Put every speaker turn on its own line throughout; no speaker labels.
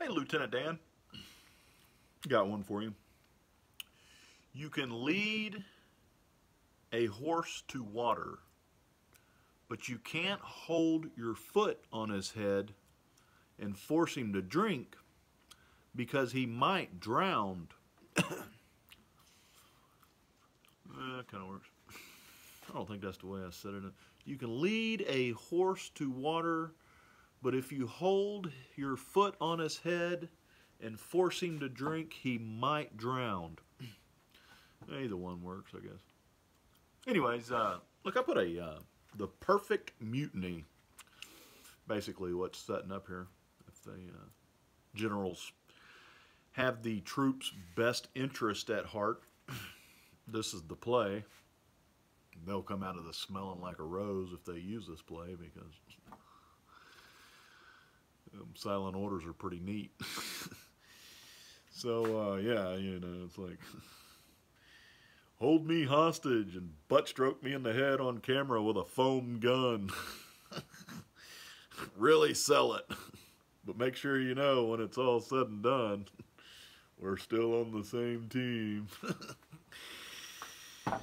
Hey, Lieutenant Dan. Got one for you. You can lead a horse to water, but you can't hold your foot on his head and force him to drink because he might drown. That kind of works. I don't think that's the way I said it. You can lead a horse to water, but if you hold your foot on his head and force him to drink, he might drown. Either one works, I guess. Anyways, look, I put the perfect mutiny. Basically, what's setting up here. If the generals have the troops' best interest at heart, this is the play. They'll come out of this smelling like a rose if they use this play, because silent orders are pretty neat. So, yeah, you know, it's like, hold me hostage and butt stroke me in the head on camera with a foam gun. Really sell it. But make sure you know when it's all said and done, we're still on the same team. Man,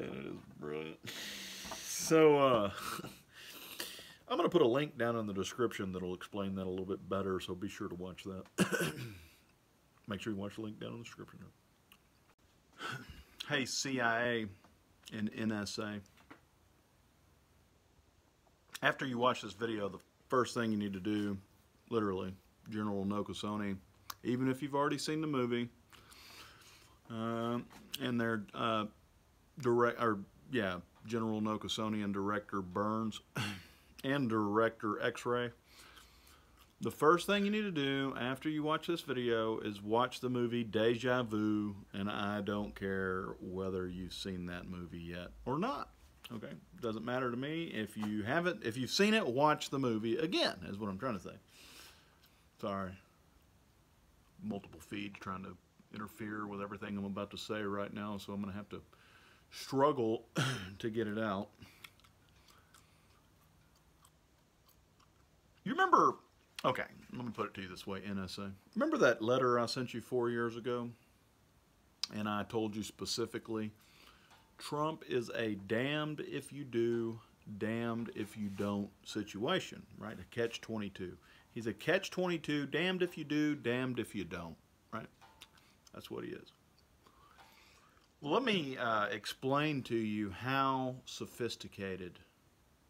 it is brilliant. So, I'm going to put a link down in the description that'll explain that a little bit better, so be sure to watch that. Make sure you watch the link down in the description. Hey, CIA and NSA. After you watch this video, the first thing you need to do, literally, General Nokosoni, even if you've already seen the movie, and their General Nokosoni and Director Burns and Director X-Ray. The first thing you need to do after you watch this video is watch the movie Deja Vu, and I don't care whether you've seen that movie yet or not. Okay, doesn't matter to me. If you haven't, if you've seen it, watch the movie again, is what I'm trying to say. Sorry. Multiple feeds trying to interfere with everything I'm about to say right now, so I'm going to have to struggle to get it out. You remember, okay, let me put it to you this way, NSA. Remember that letter I sent you 4 years ago? And I told you specifically, Trump is a damned if you do, damned if you don't situation, right? A catch-22. He's a catch-22, damned if you do, damned if you don't, right? That's what he is. Well, let me explain to you how sophisticated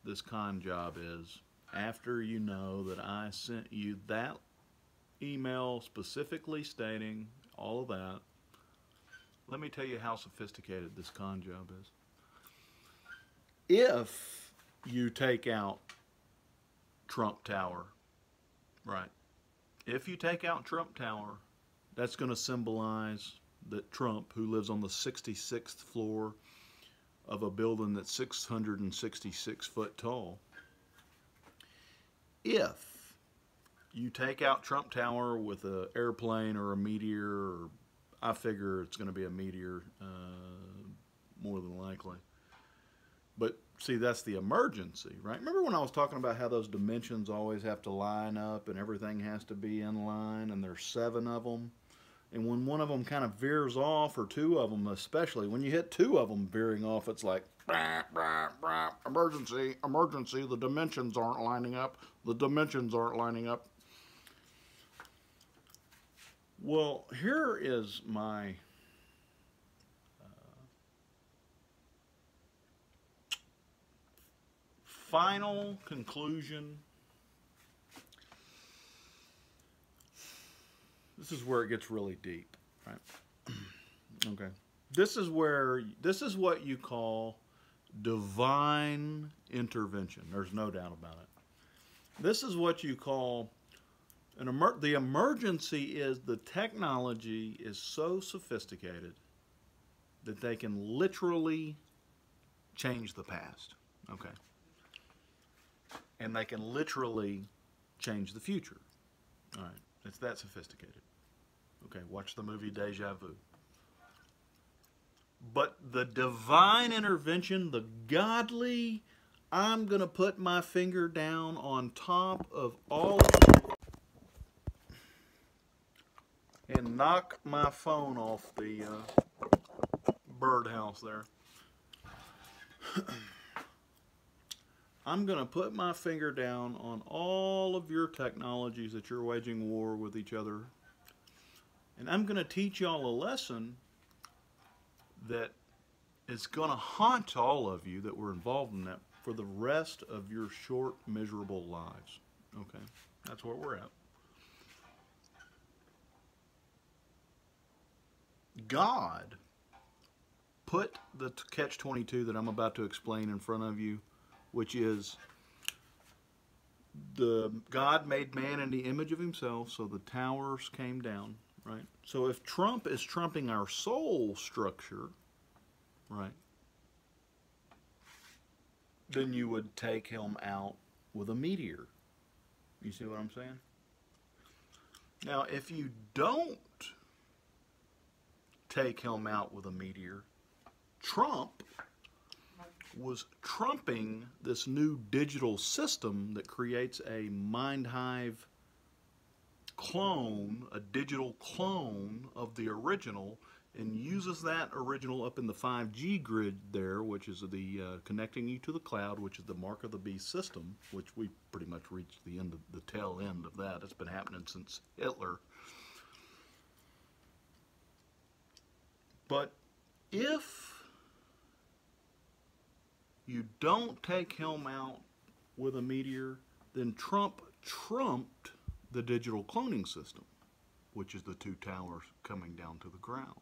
this con job is after you know that I sent you that email specifically stating all of that. Let me tell you how sophisticated this con job is. If you take out Trump Tower, right, if you take out Trump Tower, that's going to symbolize that Trump, who lives on the 66th floor of a building that's 666 foot tall, if you take out Trump Tower with an airplane or a meteor, or I figure it's going to be a meteor more than likely. But see, that's the emergency, right? Remember when I was talking about how those dimensions always have to line up and everything has to be in line, and there's 7 of them? And when one of them kind of veers off, or 2 of them especially, when you hit 2 of them veering off, it's like, brah, brah, brah, emergency, emergency, the dimensions aren't lining up, the dimensions aren't lining up. Well, here is my final conclusion. This is where it gets really deep, right? Okay. This is what you call divine intervention. There's no doubt about it. This is what you call the emergency. Is the technology is so sophisticated that they can literally change the past, okay? And they can literally change the future. All right, it's that sophisticated. Okay, watch the movie Deja Vu. But the divine intervention, the godly, I'm going to put my finger down on top of all. and knock my phone off the birdhouse there. I'm going to put my finger down on all of your technologies that you're waging war with each other. And I'm going to teach y'all a lesson that is going to haunt all of you that were involved in that for the rest of your short, miserable lives. Okay? That's where we're at. God put the catch-22 that I'm about to explain in front of you, which is God made man in the image of himself, so the towers came down, right? So if Trump is trumping our soul structure, right, then you would take him out with a meteor. You see what I'm saying? Now, if you don't take him out with a meteor, Trump was trumping this new digital system that creates a mind hive clone, a digital clone of the original, and uses that original up in the 5G grid there, which is the connecting you to the cloud, which is the mark of the beast system, which we pretty much reached the end of the tail end of that. It's been happening since Hitler. But if you don't take him out with a meteor, then Trump trumped the digital cloning system, which is the two towers coming down to the ground,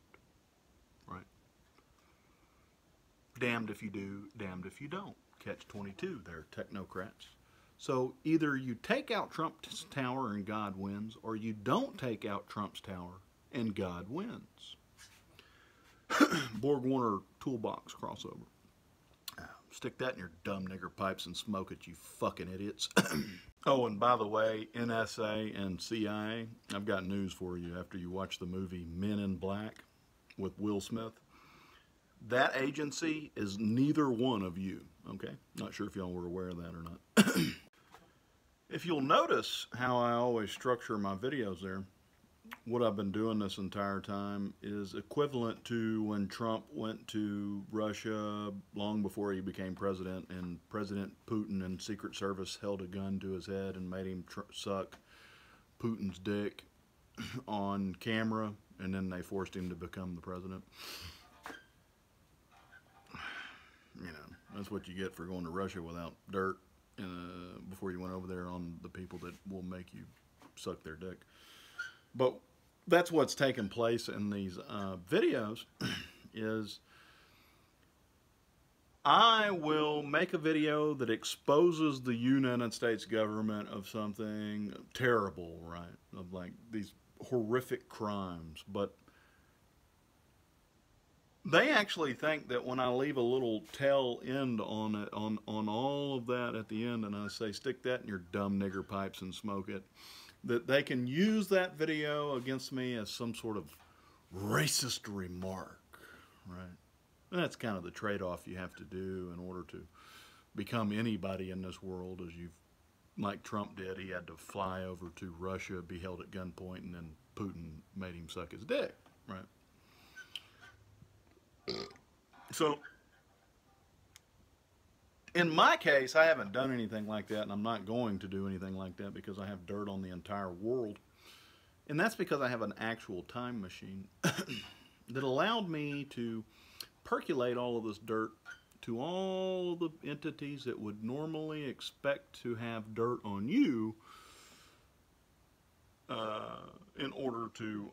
right? Damned if you do, damned if you don't. Catch-22 there, technocrats. So either you take out Trump's tower and God wins, or you don't take out Trump's tower and God wins. Borg Warner toolbox crossover. Stick that in your dumb nigger pipes and smoke it, you fucking idiots. Oh, and by the way, NSA and CIA, I've got news for you after you watch the movie Men in Black with Will Smith. That agency is neither one of you, okay? Not sure if y'all were aware of that or not. If you'll notice how I always structure my videos there, what I've been doing this entire time is equivalent to when Trump went to Russia long before he became president, and President Putin and Secret Service held a gun to his head and made him suck Putin's dick on camera, and then they forced him to become the president. You know, that's what you get for going to Russia without dirt before you went over there on the people that will make you suck their dick. But that's what's taking place in these videos is I will make a video that exposes the United States government of something terrible, right? Of like these horrific crimes. But they actually think that when I leave a little tail end on it, on all of that at the end, and I say, stick that in your dumb nigger pipes and smoke it, that they can use that video against me as some sort of racist remark, right? And that's kind of the trade-off you have to do in order to become anybody in this world, as you've, like Trump did. He had to fly over to Russia, be held at gunpoint, and then Putin made him suck his dick, right? So, in my case, I haven't done anything like that, and I'm not going to do anything like that because I have dirt on the entire world. And that's because I have an actual time machine that allowed me to percolate all of this dirt to all the entities that would normally expect to have dirt on you in order to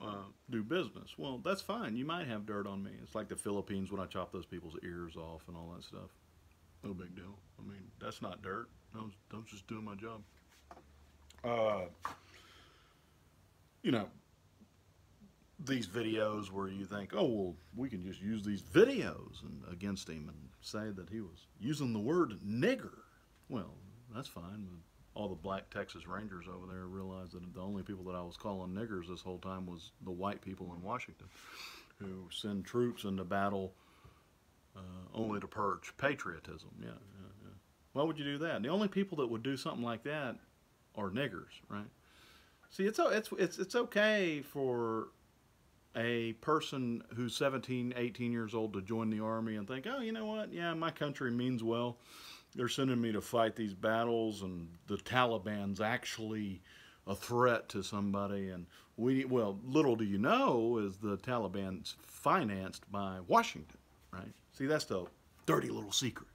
do business. Well, that's fine. You might have dirt on me. It's like the Philippines when I chop those people's ears off and all that stuff. No big deal. I mean, that's not dirt. I was just doing my job. You know, these videos where you think, oh, well, we can just use these videos against him and say that he was using the word nigger. Well, that's fine. All the black Texas Rangers over there realized that the only people that I was calling niggers this whole time was the white people in Washington who send troops into battle only to purge patriotism. Yeah. Why would you do that? The only people that would do something like that are niggers, right? See, it's okay for a person who's 17, 18 years old to join the army and think, oh, you know what? Yeah, my country means well. They're sending me to fight these battles, and the Taliban's actually a threat to somebody. And well, little do you know is the Taliban's financed by Washington, right? See, that's the dirty little secret,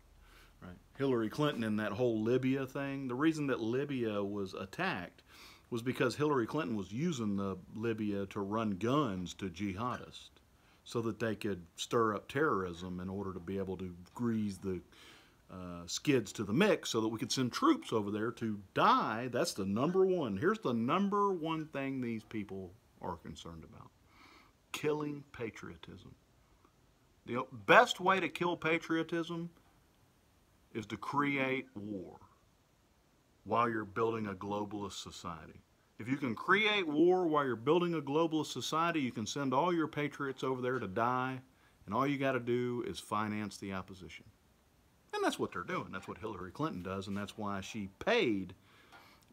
right? Hillary Clinton and that whole Libya thing, the reason that Libya was attacked was because Hillary Clinton was using the Libya to run guns to jihadists so that they could stir up terrorism in order to be able to grease the skids to the mix so that we could send troops over there to die. That's the number one. Here's the number one thing these people are concerned about. Killing patriotism. The best way to kill patriotism is to create war while you're building a globalist society. If you can create war while you're building a globalist society, you can send all your patriots over there to die, and all you got to do is finance the opposition. And that's what they're doing. That's what Hillary Clinton does, and that's why she paid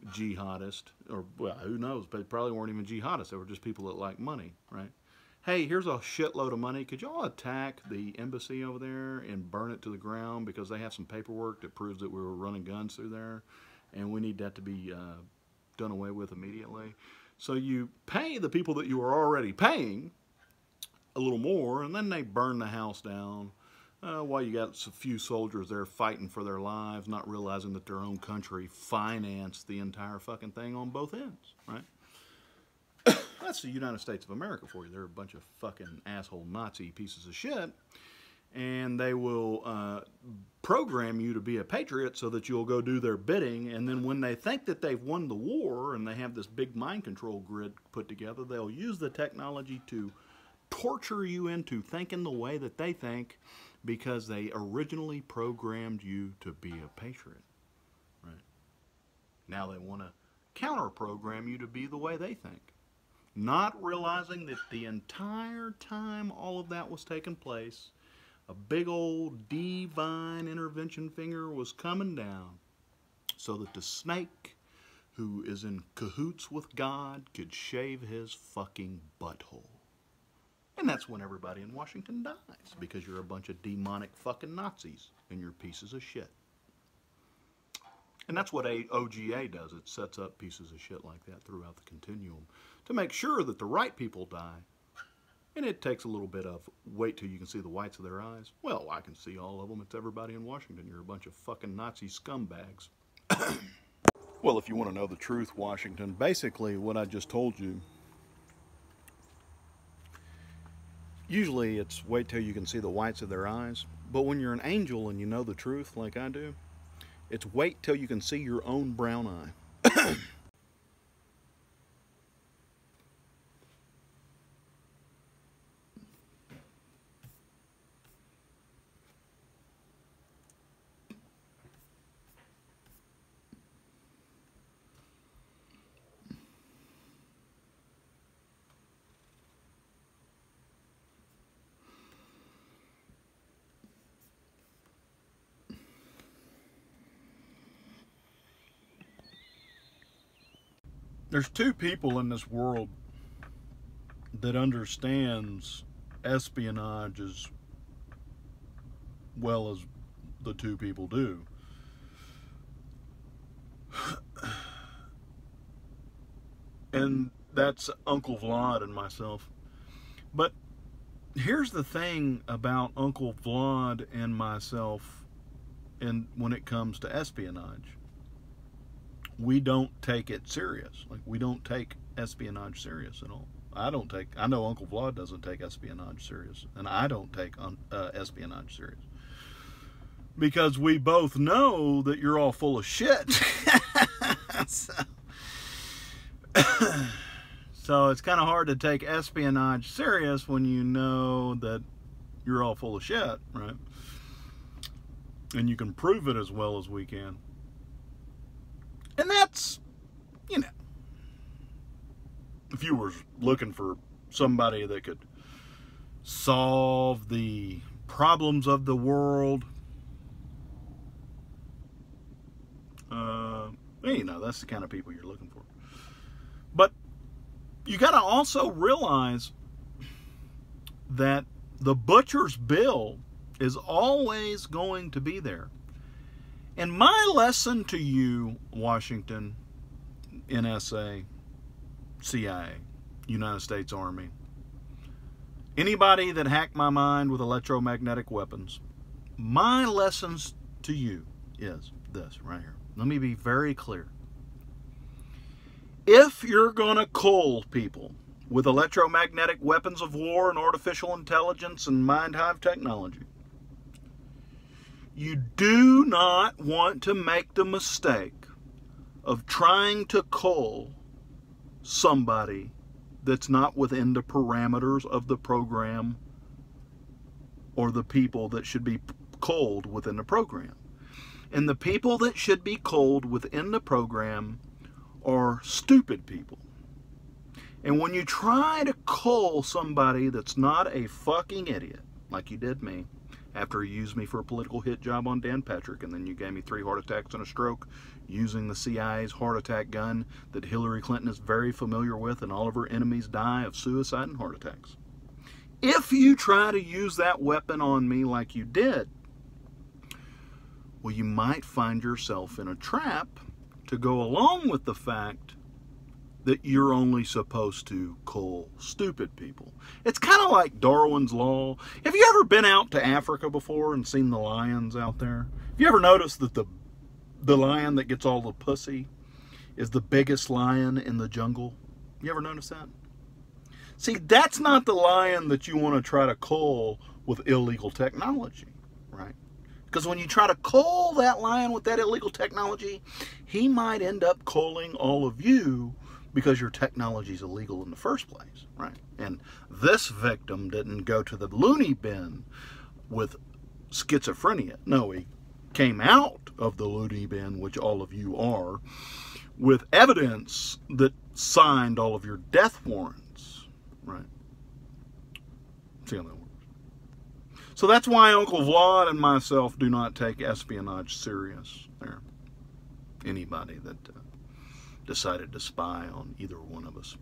jihadists, or, well, who knows, they probably weren't even jihadists. They were just people that like money, right? Hey, here's a shitload of money. Could y'all attack the embassy over there and burn it to the ground because they have some paperwork that proves that we were running guns through there, and we need that to be done away with immediately. So you pay the people that you are already paying a little more, and then they burn the house down while you got a few soldiers there fighting for their lives, not realizing that their own country financed the entire fucking thing on both ends, right? That's the United States of America for you. They're a bunch of fucking asshole Nazi pieces of shit. And they will program you to be a patriot so that you'll go do their bidding. And then when they think that they've won the war and they have this big mind control grid put together, they'll use the technology to torture you into thinking the way that they think because they originally programmed you to be a patriot. Right? Now they want to counter-program you to be the way they think. Not realizing that the entire time all of that was taking place, a big old divine intervention finger was coming down so that the snake who is in cahoots with God could shave his fucking butthole. And that's when everybody in Washington dies, because you're a bunch of demonic fucking Nazis and you're pieces of shit. And that's what OGA does. It sets up pieces of shit like that throughout the continuum to make sure that the right people die. And it takes a little bit of wait till you can see the whites of their eyes. Well, I can see all of them. It's everybody in Washington. You're a bunch of fucking Nazi scumbags. Well, if you want to know the truth, Washington, basically what I just told you, usually it's wait till you can see the whites of their eyes. But when you're an angel and you know the truth like I do, it's wait till you can see your own brown eye. There's two people in this world that understands espionage as well as the two people do. And that's Uncle Vlad and myself. But here's the thing about Uncle Vlad and myself when it comes to espionage. We don't take it serious. Like, we don't take espionage serious at all. I know Uncle Vlad doesn't take espionage serious, and I don't take espionage serious. Because we both know that you're all full of shit. So it's kind of hard to take espionage serious when you know that you're all full of shit, right? And you can prove it as well as we can. And that's, you know, if you were looking for somebody that could solve the problems of the world, you know, that's the kind of people you're looking for. But you got to also realize that the butcher's bill is always going to be there. And my lesson to you, Washington, NSA, CIA, United States Army, anybody that hacked my mind with electromagnetic weapons, my lessons to you is this right here. Let me be very clear. If you're going to cull people with electromagnetic weapons of war and artificial intelligence and mind hive technology, you do not want to make the mistake of trying to cull somebody that's not within the parameters of the program or the people that should be culled within the program. And the people that should be culled within the program are stupid people. And when you try to cull somebody that's not a fucking idiot, like you did me, after you used me for a political hit job on Dan Patrick, and then you gave me 3 heart attacks and a stroke using the CIA's heart attack gun that Hillary Clinton is very familiar with, and all of her enemies die of suicide and heart attacks. If you try to use that weapon on me like you did, well, you might find yourself in a trap to go along with the fact that you're only supposed to cull stupid people. It's kind of like Darwin's Law. Have you ever been out to Africa before and seen the lions out there? Have you ever noticed that the lion that gets all the pussy is the biggest lion in the jungle? You ever notice that? See, that's not the lion that you want to try to cull with illegal technology, right? Because when you try to cull that lion with that illegal technology, he might end up culling all of you because your technology is illegal in the first place, right? And this victim didn't go to the loony bin with schizophrenia. No, he came out of the loony bin, which all of you are, with evidence that signed all of your death warrants, right? See how that works. So that's why Uncle Vlad and myself do not take espionage serious there. Anybody that decided to spy on either one of us.